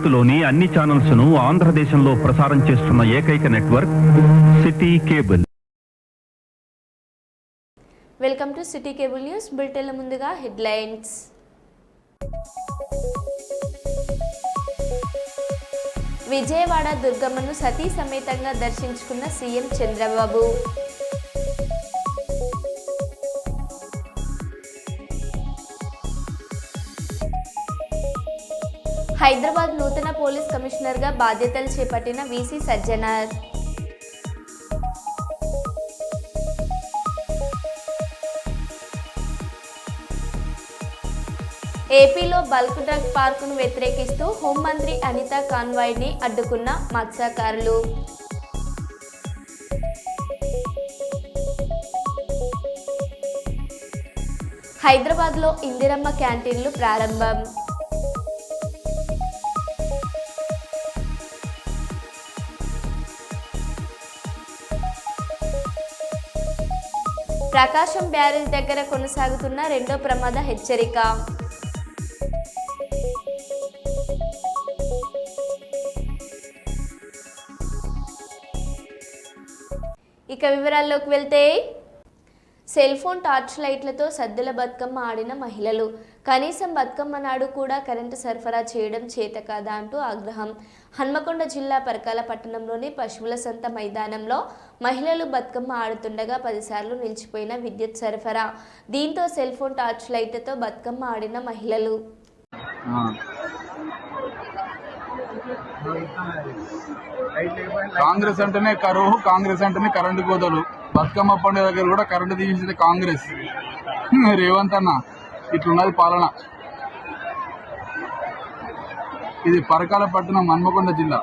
భారత్లోని అన్ని ఛానల్స్ ను ఆంధ్రదేశంలో ప్రసారం చేస్తున్న ఏకైక network city cable. Welcome to city cable news బులెటిన్ల ముందుగా హెడ్లైన్స్. విజయవాడ దుర్గమ్మను సతీ సమేతంగా దర్శించుకున్న సీఎం చంద్రబాబు. హైదరాబాద్ నూతన పోలీస్ కమిషనర్గా బాధ్యతలు చేపట్టిన వీసీ సజ్జనార్. ఏపీలో బల్క్ డ్రగ్ పార్కును వ్యతిరేకిస్తూ హోంమంత్రి అనితా కాన్వాయ్ని అడ్డుకున్న మత్స్యకారులు. హైదరాబాద్లో ఇందిరమ్మ క్యాంటీన్లు ప్రారంభం. ప్రకాశం బ్యారేజ్ దగ్గర కొనసాగుతున్న రెండో ప్రమాద హెచ్చరిక. ఇక వివరాల్లోకి వెళ్తే, సెల్ ఫోన్ టార్చ్ లైట్లతో సద్దుల బతుకమ్మ ఆడిన మహిళలు. కనీసం బతుకమ్మ నాడు కూడా కరెంటు సరఫరా చేయడం చేత కాదా అంటూ ఆగ్రహం. హన్మకొండ జిల్లా పరకాల పట్టణంలోని పశువుల సంత మైదానంలో మహిళలు బతుకమ్మ ఆడుతుండగా 10 సార్లు నిలిచిపోయిన విద్యుత్ సరఫరా. దీంతో సెల్ ఫోన్ టార్చ్ లైట్లతో బతుకమ్మ ఆడిన మహిళలు. కాంగ్రెస్ అంటేనే కరువు, కాంగ్రెస్ అంటేనే కరెంటు కోతలు. బతుకమ్మ పండుగ దగ్గర కూడా కరెంటు తీసేది కాంగ్రెస్. రేవంత్ అన్న ఇట్లున్నది పాలన. ఇది పరకాల పట్టణం, హన్మకొండ జిల్లా.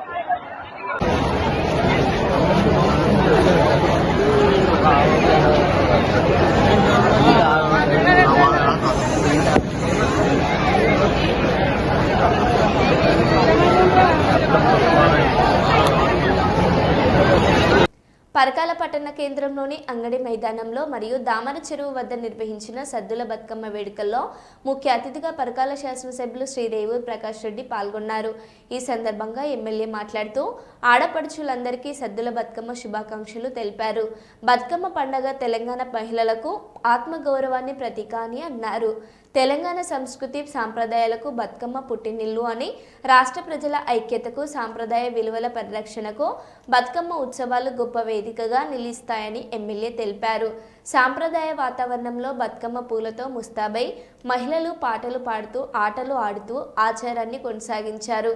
పరకాల పట్టణ కేంద్రంలోని అంగడి మైదానంలో మరియు దామర చెరువు వద్ద నిర్వహించిన సద్దుల బతుకమ్మ వేడుకల్లో ముఖ్య అతిథిగా పరకాల శాసనసభ్యులు శ్రీ రేవూరు ప్రకాష్ రెడ్డి పాల్గొన్నారు. ఈ సందర్భంగా ఎమ్మెల్యే మాట్లాడుతూ ఆడపడుచులందరికీ సద్దుల బతుకమ్మ శుభాకాంక్షలు తెలిపారు. బతుకమ్మ పండుగ తెలంగాణ మహిళలకు ఆత్మగౌరవాన్ని ప్రతీక అని అన్నారు. తెలంగాణ సంస్కృతి సాంప్రదాయాలకు బతుకమ్మ పుట్టినిల్లు అని, రాష్ట్ర ప్రజల ఐక్యతకు, సాంప్రదాయ విలువల పరిరక్షణకు బతుకమ్మ ఉత్సవాలు గొప్ప వేదికగా నిలుస్తాయని ఎమ్మెల్యే తెలిపారు. సాంప్రదాయ వాతావరణంలో బతుకమ్మ పూలతో ముస్తాబై మహిళలు పాటలు పాడుతూ ఆటలు ఆడుతూ ఆచారాన్ని కొనసాగించారు.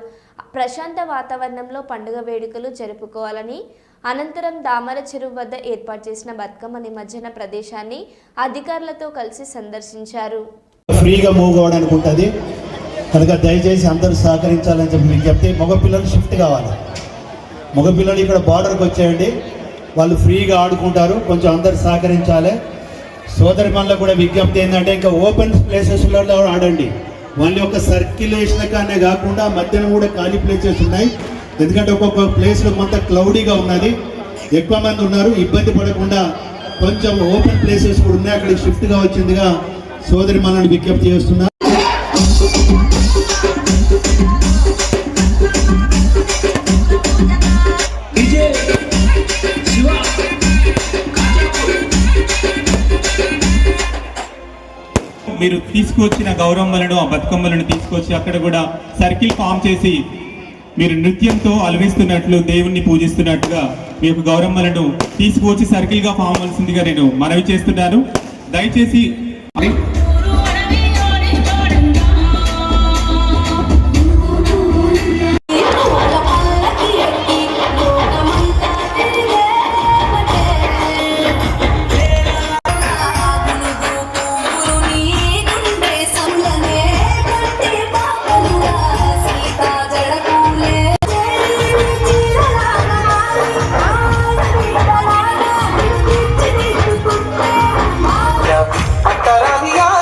ప్రశాంత వాతావరణంలో పండుగ వేడుకలు జరుపుకోవాలని, అనంతరం దామర చెరువు వద్ద ఏర్పాటు చేసిన బతుకమ్మ నిమజ్జన ప్రదేశాన్ని అధికారులతో కలిసి సందర్శించారు. ఫ్రీగా మూవ్ అవ్వడానికి ఉంటుంది కనుక దయచేసి అందరూ సహకరించాలని చెప్పి మీకు చెప్తే, మగపిల్లలు షిఫ్ట్ కావాలి. మగపిల్లలు ఇక్కడ బార్డర్కి వచ్చేయండి, వాళ్ళు ఫ్రీగా ఆడుకుంటారు. కొంచెం అందరు సహకరించాలి. సోదరి మనలో కూడా విజ్ఞప్తి ఏంటంటే, ఇంకా ఓపెన్ ప్లేసెస్లలో ఆడండి. వాళ్ళ యొక్క సర్క్యులేషన్ కానే కాకుండా మధ్యన కూడా ఖాళీ ప్లేసెస్ ఉన్నాయి. ఎందుకంటే ఒక్కొక్క ప్లేస్లో కొంత క్లౌడీగా ఉన్నది, ఎక్కువ మంది ఉన్నారు. ఇబ్బంది పడకుండా కొంచెం ఓపెన్ ప్లేసెస్ కూడా ఉన్నాయి, అక్కడికి షిఫ్ట్గా వచ్చిందిగా సోదరి మనల్ని విజ్ఞప్తి చేస్తున్నా. మీరు తీసుకొచ్చిన గౌరమ్మలను, ఆ బతుకమ్మలను తీసుకొచ్చి అక్కడ కూడా సర్కిల్ ఫామ్ చేసి మీరు నృత్యంతో అలవిస్తున్నట్లు, దేవుణ్ణి పూజిస్తున్నట్టుగా మీ యొక్క గౌరమ్మలను తీసుకువచ్చి సర్కిల్గా ఫామ్ అవ్వాల్సిందిగా నేను మనవి చేస్తున్నాను. దయచేసి Caralho.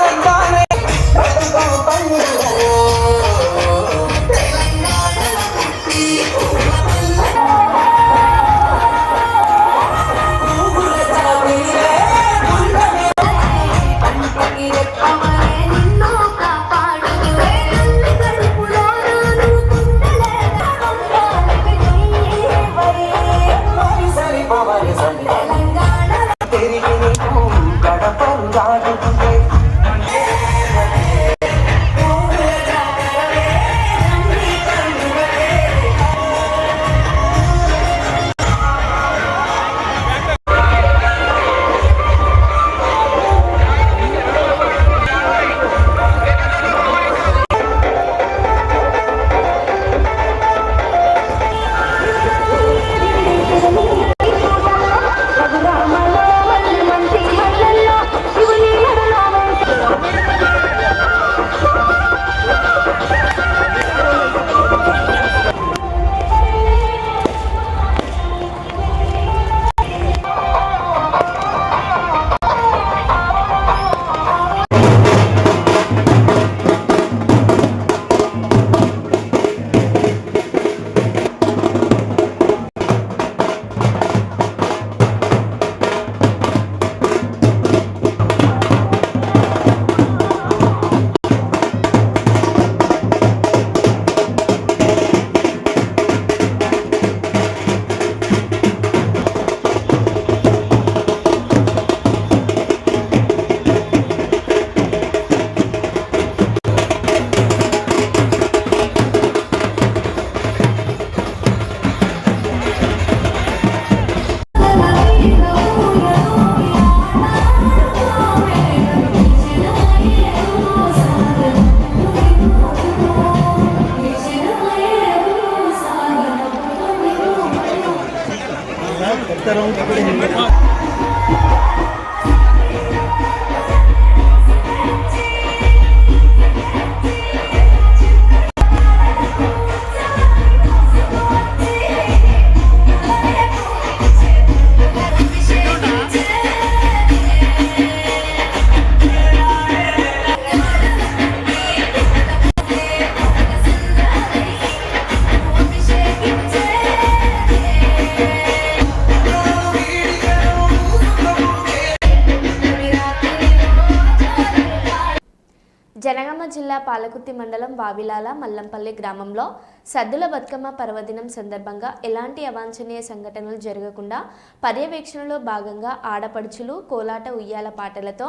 జనగామ జిల్లా పాలకుర్తి మండలం వావిలాల మల్లంపల్లి గ్రామంలో సద్దుల బతుకమ్మ పర్వదినం సందర్భంగా ఎలాంటి అవాంఛనీయ సంఘటనలు జరగకుండా పర్యవేక్షణలో భాగంగా ఆడపడుచులు కోలాట ఉయ్యాల పాటలతో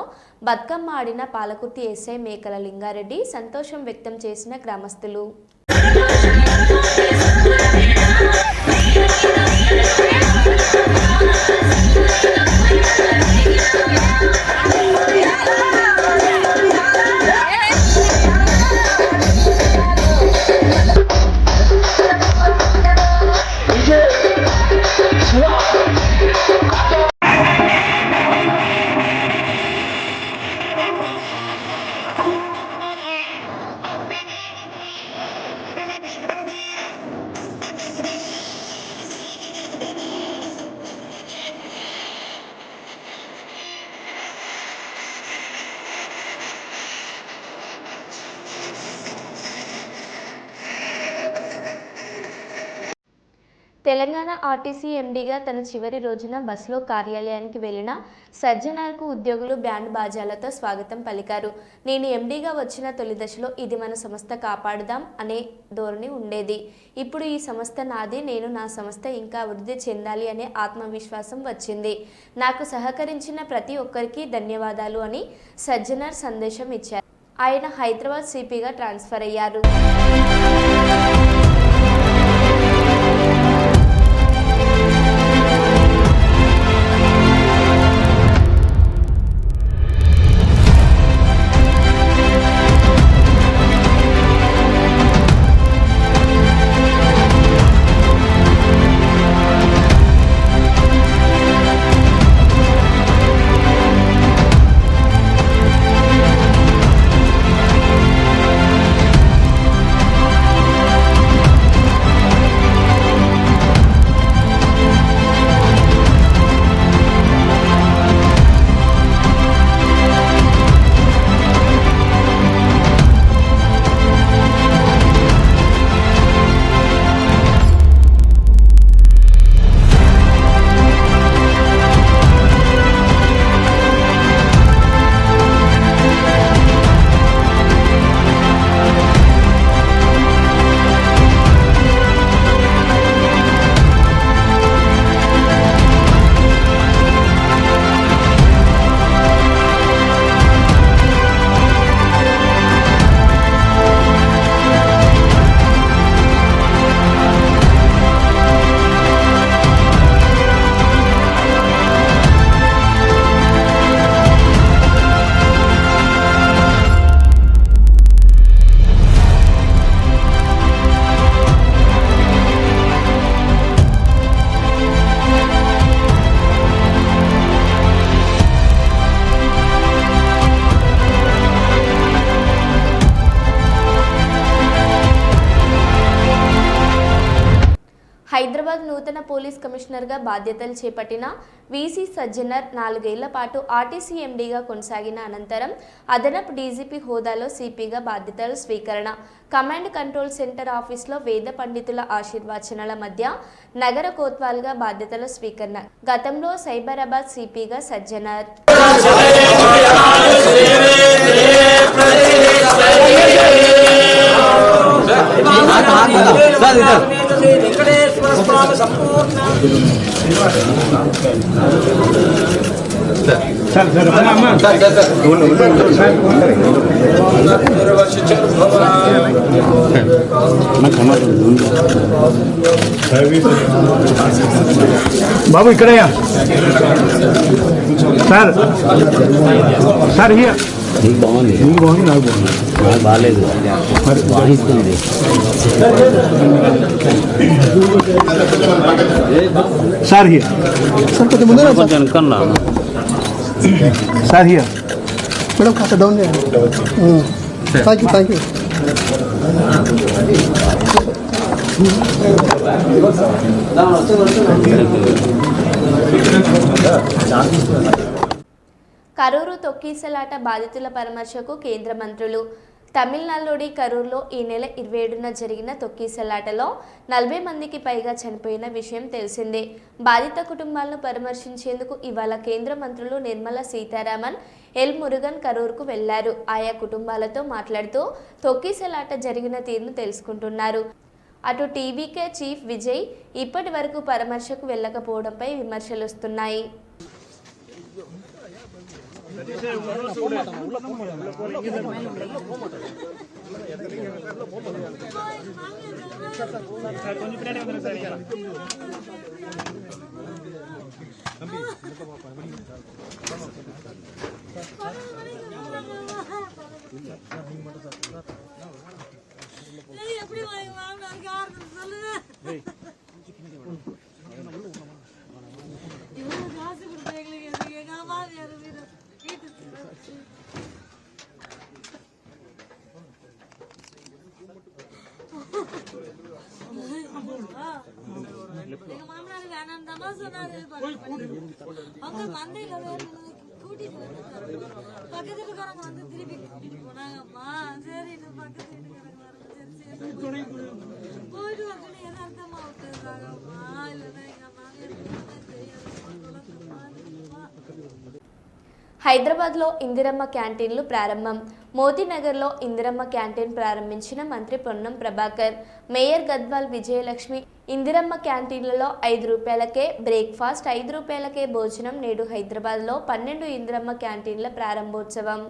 బతుకమ్మ ఆడిన పాలకుర్తి ఎస్ఐ మేకల లింగారెడ్డి సంతోషం వ్యక్తం చేసిన గ్రామస్తులు. తెలంగాణ ఆర్టీసీ ఎండీగా తన చివరి రోజున బస్సులో కార్యాలయానికి వెళ్లిన సజ్జనార్కు ఉద్యోగులు బ్యాండ్ బాజాలతో స్వాగతం పలికారు. నేను ఎండీగా వచ్చిన తొలి దశలో ఇది మన సంస్థ కాపాడుదాం అనే ధోరణి ఉండేది. ఇప్పుడు ఈ సంస్థ నాది, నేను నా సంస్థ ఇంకా అభివృద్ధి చెందాలి అనే ఆత్మవిశ్వాసం వచ్చింది. నాకు సహకరించిన ప్రతి ఒక్కరికి ధన్యవాదాలు అని సజ్జనార్ సందేశం ఇచ్చారు. ఆయన హైదరాబాద్ సిపిగా ట్రాన్స్ఫర్ అయ్యారు. హైదరాబాద్ నూతన పోలీస్ కమిషనర్గా బాధ్యతలు చేపట్టిన వీసీ సజ్జనర్ 4 ఏళ్ల పాటు ఆర్టీసీ ఎండీగా కొనసాగిన అనంతరం అదనపు డీజీపీ హోదాలో సిపిగా బాధ్యతలు స్వీకరణ. కమాండ్ కంట్రోల్ సెంటర్ ఆఫీస్లో వేద పండితుల ఆశీర్వచనాల మధ్య నగర కోత్వాల్గా బాధ్యతల స్వీకరణ. గతంలో సైబరాబాద్ సిపిగా సజ్జనర్. బాబు ఇక్కడయ్యా సార్ సార్ హియా బాగుంది నాకు బాగుంది నాకు బాగాలేదు మరి బాగుంది సార్ హియా సార్ కొంచెం ముందు సార్ హియా మేడం కాస్త డౌన్ చేయండి. థ్యాంక్ యూ కరూరు తొక్కిసలాట బాధితుల పరామర్శకు కేంద్ర మంత్రులు. తమిళనాడులోని కరూర్లో ఈ నెల 27న జరిగిన తొక్కిసలాటలో 40 మందికి పైగా చనిపోయిన విషయం తెలిసిందే. బాధిత కుటుంబాలను పరామర్శించేందుకు ఇవాళ కేంద్ర మంత్రులు నిర్మలా సీతారామన్, ఎల్ మురుగన్ కరూర్కు వెళ్లారు. ఆయా కుటుంబాలతో మాట్లాడుతూ తొక్కిసలాట జరిగిన తీరును తెలుసుకుంటున్నారు. అటు టీవీకే చీఫ్ విజయ్ ఇప్పటి వరకు పరామర్శకు వెళ్లకపోవడంపై విమర్శలు వస్తున్నాయి. హైదరాబాద్లో ఇందిరమ్మ క్యాంటీన్లు ప్రారంభం. మోతీనగర్లో ఇందిరమ్మ క్యాంటీన్ ప్రారంభించిన మంత్రి పొన్నం ప్రభాకర్. మేయర్ గద్వాల్ విజయలక్ష్మి ఇందిరమ్మ క్యాంటీన్లలో 5 రూపాయలకే బ్రేక్ఫాస్ట్, 5 రూపాయలకే భోజనం. నేడు హైదరాబాద్లో 12 ఇందిరమ్మ క్యాంటీన్ల ప్రారంభోత్సవం.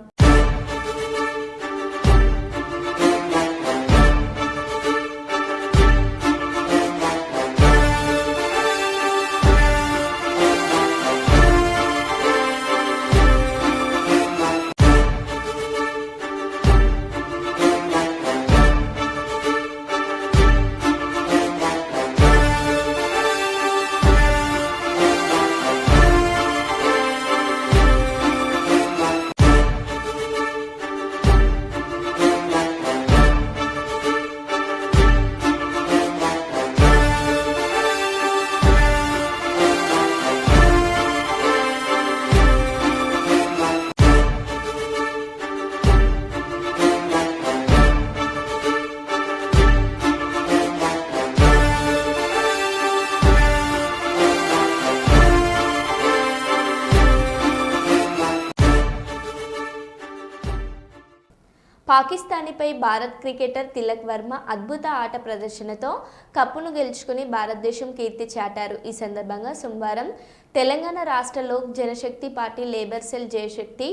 పాకిస్తాన్పై భారత్ క్రికెటర్ తిలక్ వర్మ అద్భుత ఆట ప్రదర్శనతో కప్పును గెలుచుకుని భారతదేశం కీర్తి చాటారు. ఈ సందర్భంగా సోమవారం తెలంగాణ రాష్ట్ర Lok Janshakti party labour cell Jayashakti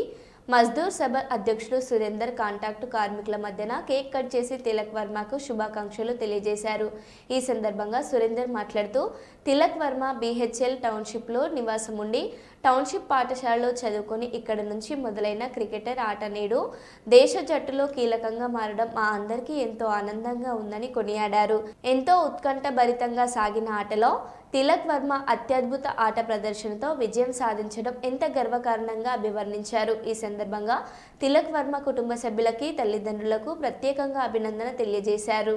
Mazdoor Sabha అధ్యక్షుడు సురేందర్ కాంట్రాక్టు కార్మికుల మధ్యన కేక్ కట్ చేసి తిలక్ వర్మకు శుభాకాంక్షలు తెలియజేశారు. ఈ సందర్భంగా సురేందర్ మాట్లాడుతూ తిలక్ వర్మ BHL టౌన్షిప్లో నివాసం ఉండి టౌన్షిప్ పాఠశాలలో చదువుకొని ఇక్కడ నుంచి మొదలైన క్రికెటర్ ఆట నేడు దేశ జట్టులో కీలకంగా మారడం మా అందరికీ ఎంతో ఆనందంగా ఉందని కొనియాడారు. ఎంతో ఉత్కంఠ భరితంగా సాగిన ఆటలో తిలక్ వర్మ అత్యద్భుత ఆట ప్రదర్శనతో విజయం సాధించడం ఎంత గర్వకారణంగా అభివర్ణించారు. ఈ సందర్భంగా తిలక్ వర్మ కుటుంబ సభ్యులకి, తల్లిదండ్రులకు ప్రత్యేకంగా అభినందన తెలియజేశారు.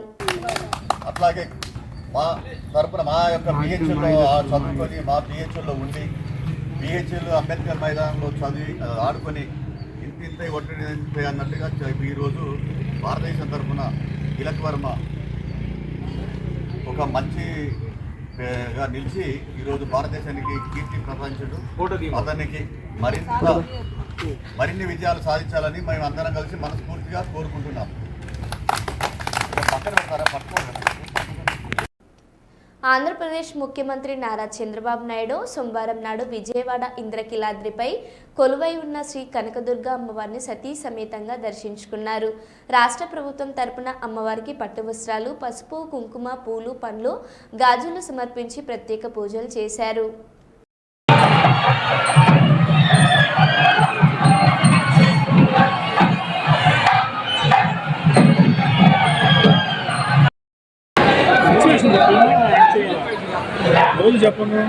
అట్లాగే మా తరపున మా యొక్క BHLలో చదువుకొని మా BHLలో ఉండి BHL అంబేద్కర్ మైదానంలో చదివి ఆడుకొని ఇంత ఒట్టి అన్నట్టుగా ఈరోజు భారతదేశం తరఫున తిలక్ వర్మ ఒక మంచిగా నిలిచి ఈరోజు భారతదేశానికి కీర్తి ప్రపంచడు. అతనికి మరిన్ని విజయాలు సాధించాలని మేము అందరం కలిసి మనస్ఫూర్తిగా కోరుకుంటున్నాం. ఆంధ్రప్రదేశ్ ముఖ్యమంత్రి నారా చంద్రబాబు నాయుడు సోమవారం నాడు విజయవాడ ఇంద్రకీలాద్రిపై కొలువై ఉన్న శ్రీ కనకదుర్గ అమ్మవారిని సతీ సమేతంగా దర్శించుకున్నారు. రాష్ట్ర ప్రభుత్వం తరపున అమ్మవారికి పట్టు వస్త్రాలు, పసుపు, కుంకుమ, పూలు, పండ్లు, గాజులు సమర్పించి ప్రత్యేక పూజలు చేశారు. రోజు చెప్పండి.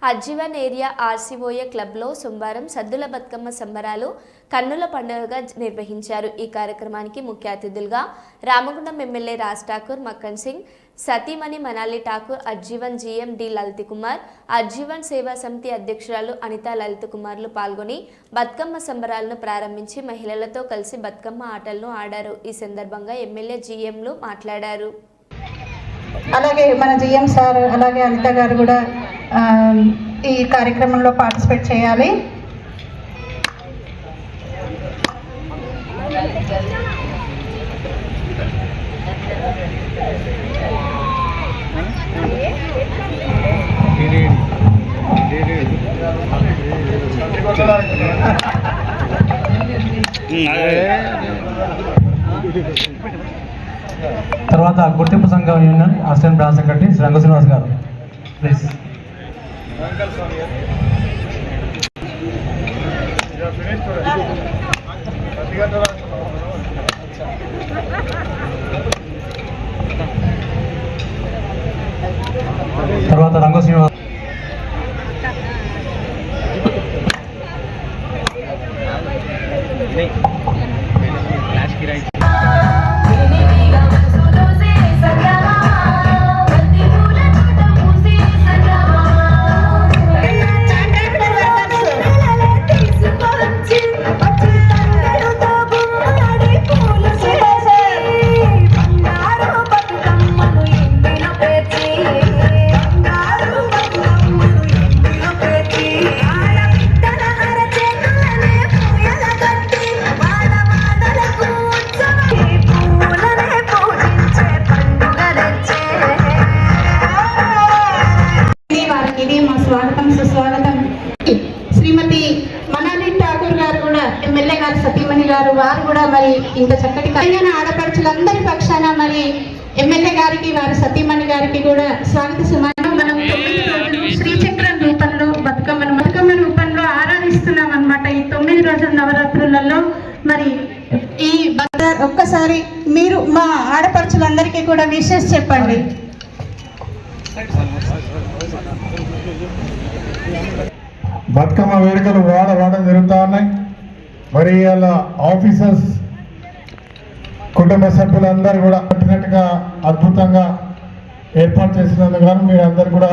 అజ్జీవన్ ఏరియా ఆర్సీఓఏ క్లబ్లో సోమవారం సద్దుల బతుకమ్మ సంబరాలు కన్నుల పండుగగా నిర్వహించారు. ఈ కార్యక్రమానికి ముఖ్య అతిథులుగా రామగుండం ఎమ్మెల్యే రాజ్ ఠాకూర్, మక్కన్ సింగ్, సతీమణి మనాలి ఠాకూర్, అజ్జీవన్ జీఎం డి లలిత్ కుమార్, అజ్జీవన్ సేవా సమితి అధ్యక్షురాలు అనితా లలిత్ కుమార్లు పాల్గొని బతుకమ్మ సంబరాలను ప్రారంభించి మహిళలతో కలిసి బతుకమ్మ ఆటలను ఆడారు. ఈ సందర్భంగా ఎమ్మెల్యే జీఎంలు మాట్లాడారు. అలాగే మన జిఎం సార్ అలాగే అనిత గారు కూడా ఈ కార్యక్రమంలో పార్టిసిపేట్ చేయాలి. తర్వాత గుర్తింపు సంఘం union assistant branch secretary Shri Ranga Srinivas గారు ప్లీజ్. తర్వాత రంగ శ్రీనివాస్ శ్రీమతి మనాలి ఠాకూర్ గారు కూడా ఎమ్మెల్యే గారు సతీమణి గారు వారు కూడా మరి ఇంత చక్కటి తెలంగాణ ఆడపడుచులందరి పక్షాన మరి ఎమ్మెల్యే గారికి వారి సతీమణి గారికి కూడా స్వాగత సుమానం. మనం 9 రోజులు శ్రీచక్రం రూపంలో బతుకమ్మ రూపంలో ఆరాధిస్తున్నాం అన్నమాట. ఈ 9 రోజుల నవరాత్రులలో మరి ఈ ఒక్కసారి మీరు మా ఆడపడుచులందరికీ కూడా విషెస్ చెప్పండి. బతుకమ్మ వేడుకలు వాడ జరుగుతూ ఉన్నాయి. మరి ఇలా ఆఫీసర్స్ కుటుంబ సభ్యులందరూ కూడా పట్టినట్టుగా అద్భుతంగా ఏర్పాటు చేసినందుకు గాను మీరు అందరు కూడా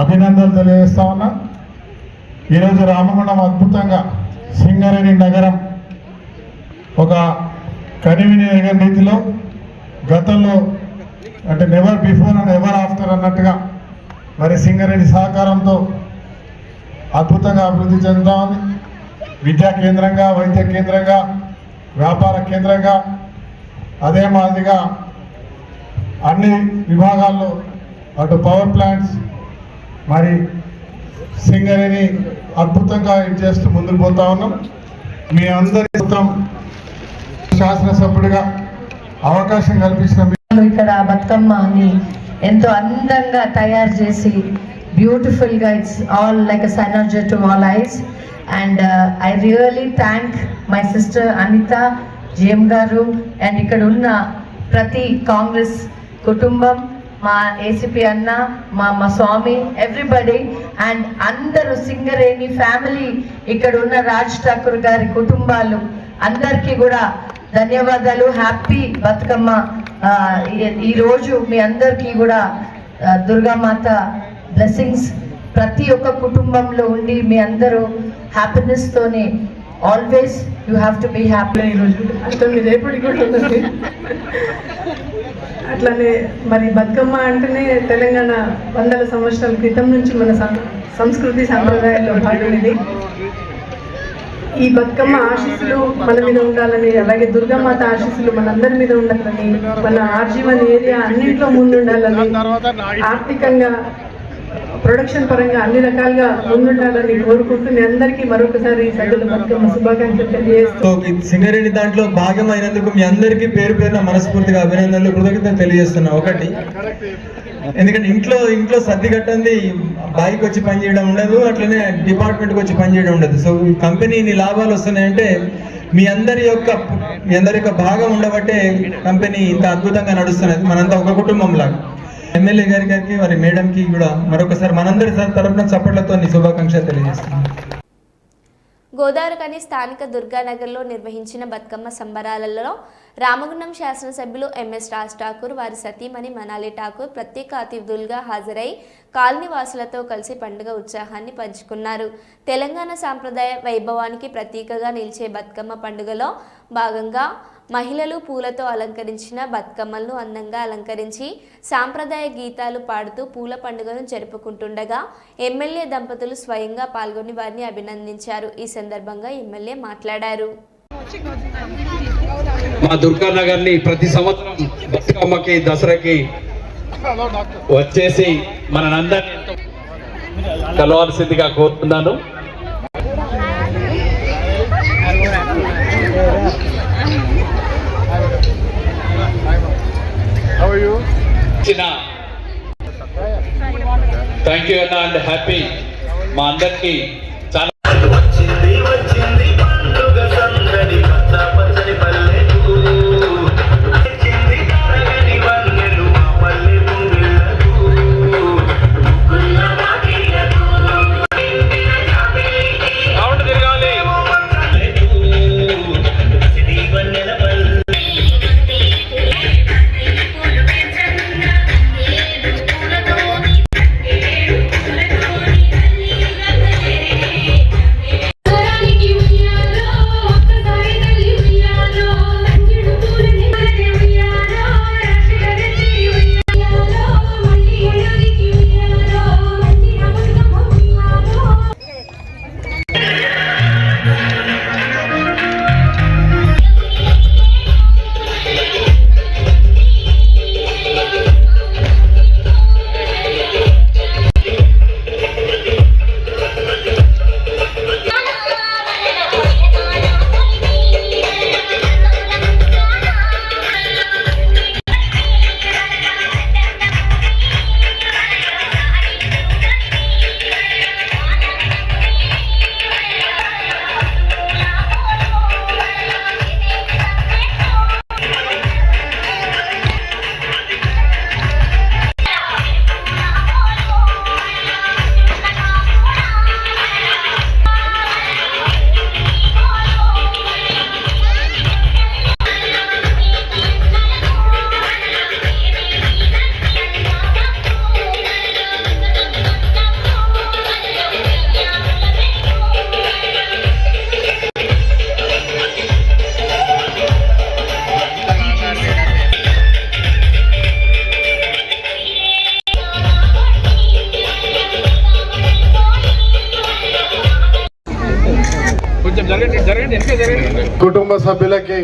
అభినందనలు తెలియజేస్తా ఉన్నా. ఈరోజు రామగుండం అద్భుతంగా సింగరేణి నగరం ఒక కనివిని రీతిలో గతంలో అంటే never before and ever after అన్నట్టుగా మరి సింగరేణి సహకారంతో అద్భుతంగా అభివృద్ధి చెందుతా ఉంది. విద్యా కేంద్రంగా, వైద్య కేంద్రంగా, వ్యాపార కేంద్రంగా, అదే మాదిరిగా అన్ని విభాగాల్లో అటు పవర్ ప్లాంట్స్ మరి సింగరేణి అద్భుతంగా చేస్తూ ముందుకు పోతా ఉన్నాం. మీ అందరి మొత్తం శాసనసభ్యుడిగా అవకాశం కల్పించిన ఇక్కడ బతుకమ్మని ఎంతో అందంగా తయారు చేసి బ్యూటిఫుల్గా it's all like a synergy to all eyes and I really thank my sister Anita GM గారు అండ్ ఇక్కడ ఉన్న ప్రతి కాంగ్రెస్ కుటుంబం, మా ఏసీపీ అన్న, మా స్వామి, ఎవ్రీబడి అండ్ అందరూ సింగరేణి ఫ్యామిలీ, ఇక్కడ ఉన్న రాజ్ ఠాకూర్ గారి కుటుంబాలు అందరికీ కూడా ధన్యవాదాలు. హ్యాపీ బతుకమ్మ. ఈరోజు మీ అందరికీ కూడా దుర్గామాత బ్లెస్సింగ్స్ ప్రతి ఒక్క కుటుంబంలో ఉండి మీ అందరూ హ్యాపీనెస్ తోనే always you have to be happy. ఈరోజు అట్లనే రేపటి కూడా ఉంటుంది. అట్లనే మరి బతుకమ్మ అంటేనే తెలంగాణ వందల సంవత్సరాల క్రితం నుంచి మన సంస్కృతి సాంప్రదాయాల్లో భాగం ఇది. ఈ బతుకమ్మ ఆశీస్సులు మన మీద ఉండాలని, అలాగే దుర్గామాత ఆశీస్సులు మనందరి మీద ఉండాలని, మన ఆర్జీవన్ ఏరియా అన్నింట్లో ముందుండాలని, ఆర్థికంగా ప్రొడక్షన్ పరంగా అన్ని రకాలుగా ముందుండాలని కోరుకుంటూ మీ అందరికీ మరొకసారి సద్దుల బతుకమ్మ శుభాకాంక్షలు తెలియజేస్తూ సింగరేణి దాంట్లో భాగమైనందుకు మీ అందరికీ పేరు పేరున మనస్ఫూర్తిగా అభినందనలు, కృతజ్ఞతలు తెలియజేస్తున్నా. ఒకటి, ఎందుకంటే ఇంట్లో సర్ది కట్టంది బాయికి వచ్చి పనిచేయడం ఉండదు, అట్లనే డిపార్ట్మెంట్కి వచ్చి పనిచేయడం ఉండదు. సో కంపెనీ ఇన్ని లాభాలు వస్తున్నాయంటే మీ అందరి యొక్క భాగం ఉండబట్టే కంపెనీ ఇంత అద్భుతంగా నడుస్తున్నది. మనంతా ఒక కుటుంబం లాగా. ఎమ్మెల్యే గారికి వారి మేడంకి కూడా మరొకసారి మనందరి తరపున చప్పట్లతో శుభాకాంక్షలు తెలియజేస్తున్నాను. గోదావరికని స్థానిక దుర్గానగర్లో నిర్వహించిన బతుకమ్మ సంబరాలలో రామగుండం శాసనసభ్యులు ఎంఎస్ రాజ్ ఠాకూర్ వారి సతీమణి మనాలి ఠాకూర్ ప్రత్యేక అతిథులుగా హాజరై కాలనీ వాసులతో కలిసి పండుగ ఉత్సాహాన్ని పంచుకున్నారు. తెలంగాణ సాంప్రదాయ వైభవానికి ప్రతీకగా నిలిచే బతుకమ్మ పండుగలో భాగంగా మహిళలు పూలతో అలంకరించిన బతుకమ్మలను అందంగా అలంకరించి సాంప్రదాయ గీతాలు పాడుతూ పూల పండుగను జరుపుకుంటుండగా ఎమ్మెల్యే దంపతులు స్వయంగా పాల్గొని వారిని అభినందించారు. ఈ సందర్భంగా ఎమ్మెల్యే మాట్లాడారు. మా దుర్గానగర్ని ప్రతి సంవత్సరం బతుకమ్మకి దసరాకి వచ్చేసి మనందరినీ కలవాల్సిందిగా కోరుతున్నాను. థ్యాంక్ యూ అన్న అండ్ హ్యాపీ. మా అందరికి చాలా కుటుంబ సభ్యులకి,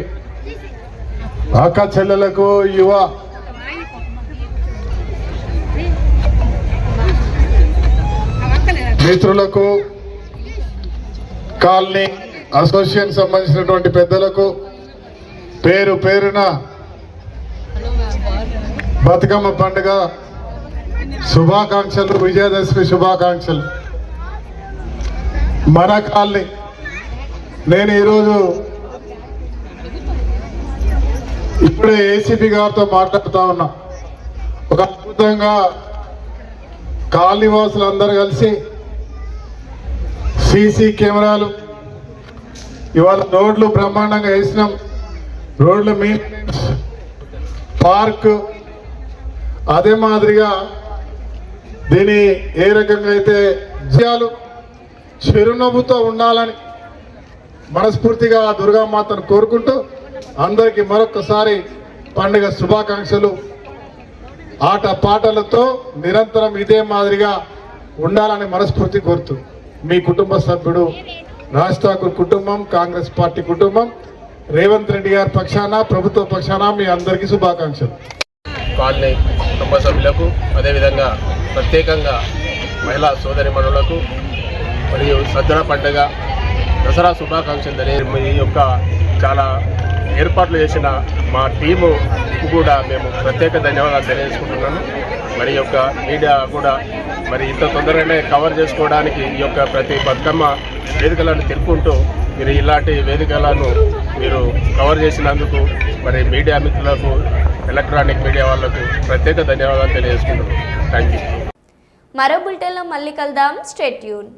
అక్క చెల్లెలకు, యువ మిత్రులకు, కాలనీ అసోసియేషన్ సంబంధించినటువంటి పెద్దలకు పేరు పేరున బతుకమ్మ పండుగ శుభాకాంక్షలు, విజయదశమి శుభాకాంక్షలు. మన కాలనీ నేను ఈరోజు ఇప్పుడే ఏసీపీ గారితో మాట్లాడుతూ ఉన్నా. ఒక అద్భుతంగా కాలనీ వాసులు అందరూ కలిసి సీసీ కెమెరాలు, ఇవాళ రోడ్లు బ్రహ్మాండంగా వేసినాం. రోడ్లు మెయింటెనెన్స్, పార్క్, అదే మాదిరిగా దీని ఏ రకంగా అయితే విజయాలు చిరునవ్వుతో ఉండాలని మనస్ఫూర్తిగా దుర్గామాతను కోరుకుంటూ అందరికీ మరొకసారి పండుగ శుభాకాంక్షలు. ఆట పాటలతో నిరంతరం ఇదే మాదిరిగా ఉండాలని మనస్ఫూర్తి కోరుతూ మీ కుటుంబ సభ్యుడు రాజ్ ఠాకూర్ కుటుంబం, కాంగ్రెస్ పార్టీ కుటుంబం, రేవంత్ రెడ్డి గారి పక్షాన, ప్రభుత్వ పక్షాన మీ అందరికీ శుభాకాంక్షలు. కాలనీ కుటుంబ సభ్యులకు, అదేవిధంగా ప్రత్యేకంగా మహిళా సోదరిమణులకు మరియు సజ్జన పండుగ దసరా శుభాకాంక్షలు తెలియ ఈ యొక్క చాలా ఏర్పాట్లు చేసిన మా టీము కూడా మేము ప్రత్యేక ధన్యవాదాలు తెలియజేసుకుంటున్నాను. మరి ఈ యొక్క మీడియా కూడా మరి ఇంత తొందరగానే కవర్ చేసుకోవడానికి ఈ యొక్క ప్రతి బతుకమ్మ వేదికలను తిరుక్కుంటూ మీరు ఇలాంటి వేదికలను మీరు కవర్ చేసినందుకు మరి మీడియా మిత్రులకు ఎలక్ట్రానిక్ మీడియా వాళ్ళకు ప్రత్యేక ధన్యవాదాలు తెలియజేసుకుంటున్నాను. Thank you. మరో బులెటిన్లో మళ్ళీ కలుద్దాం. Stay tune.